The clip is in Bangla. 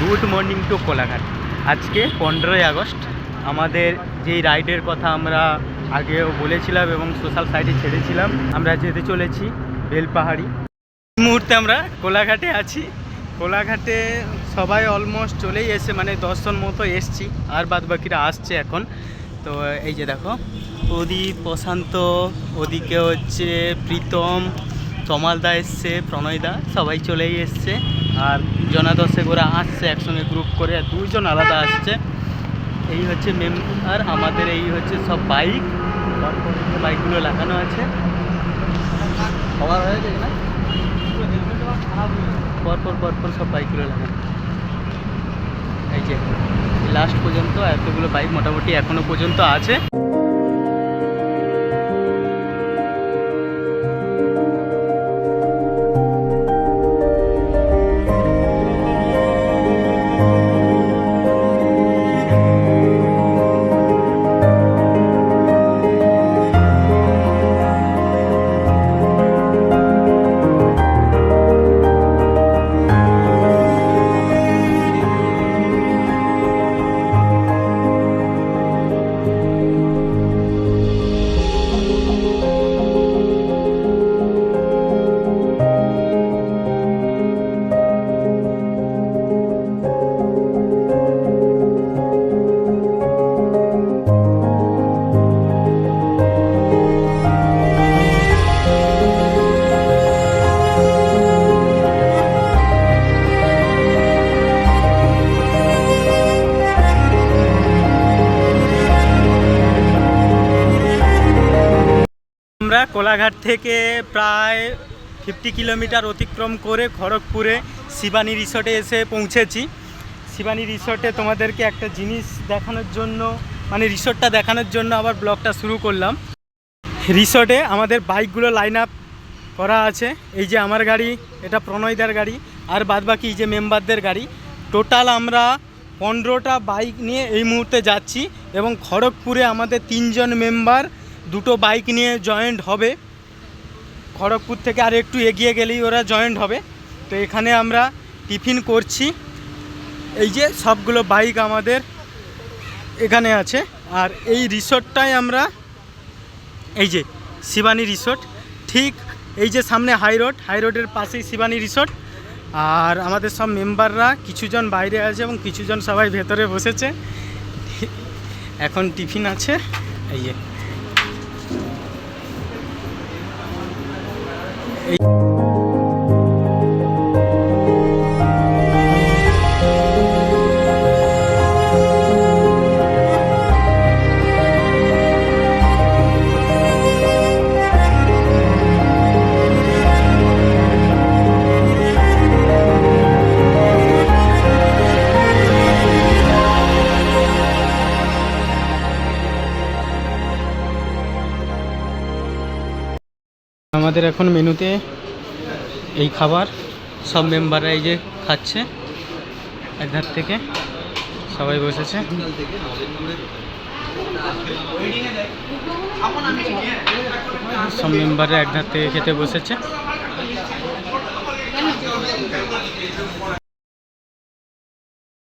Good morning to Kolaghat. আজকে 15ই আগস্ট। আমাদের যেই রাইডের কথা আমরা আগেও বলেছিলাম এবং সোশ্যাল সাইটে ছেড়েছিলাম, আমরা যেতে চলেছি বেলপাহাড়ি। এই মুহূর্তে আমরা কোলাঘাটে আছি। কোলাঘাটে সবাই অলমোস্ট চলেই এসে, মানে 10 জন মতো এসছি, আর বাদ বাকিরা আসছে এখন। তো এই যে দেখো, প্রদীপ, প্রশান্ত, ওদিকে হচ্ছে প্রীতম, তমালদা এসছে, প্রণয়দা, সবাই চলেই এসছে। আর জনাদশে ওরা আসছে একসঙ্গে গ্রুপ করে, আর 2 জন আলাদা আসছে। এই হচ্ছে মেম্বার আমাদের, এই হচ্ছে সব বাইক, বাইকগুলো লাগানো আছে। হয়ে যায় না, পরপর সব বাইকগুলো লাগানো। এই যে লাস্ট পর্যন্ত এতগুলো বাইক মোটামুটি এখনো পর্যন্ত আছে। আমরা কোলাঘাট থেকে প্রায় 50 কিলোমিটার অতিক্রম করে খড়গপুরে শিবানী রিসর্টে এসে পৌঁছেছি। শিবানী রিসর্টে তোমাদেরকে একটা জিনিস দেখানোর জন্য, মানে রিসর্টটা দেখানোর জন্য আবার ব্লগটা শুরু করলাম। রিসর্টে আমাদের বাইকগুলো লাইন আপ করা আছে। এই যে আমার গাড়ি, এটা প্রণয়দার গাড়ি, আর বাদবাকি এই যে মেম্বারদের গাড়ি। টোটাল আমরা 15টা বাইক নিয়ে এই মুহূর্তে যাচ্ছি, এবং খড়গপুরে আমাদের 3 জন মেম্বার 2টো বাইক নিয়ে জয়েন্ট হবে। খড়গপুর থেকে আর একটু এগিয়ে গেলেই ওরা জয়েন্ট হবে। তো এখানে আমরা টিফিন করছি। এই যে সবগুলো বাইক আমাদের এখানে আছে। আর এই রিসর্টটাই আমরা, এই যে শিবানী রিসর্ট, ঠিক এই যে সামনে হাই রোডের পাশেই শিবানী রিসর্ট। আর আমাদের সব মেম্বাররা কিছুজন বাইরে আছে এবং কিছুজন সবাই ভেতরে বসেছে। এখন টিফিন আছে। এই যে আমাদের এখন মেনুতে এই খাবার, সব মেম্বাররা এই যে খাচ্ছে, একধার থেকে সবাই বসেছে। সব মেম্বাররা একধার থেকে খেতে বসেছে।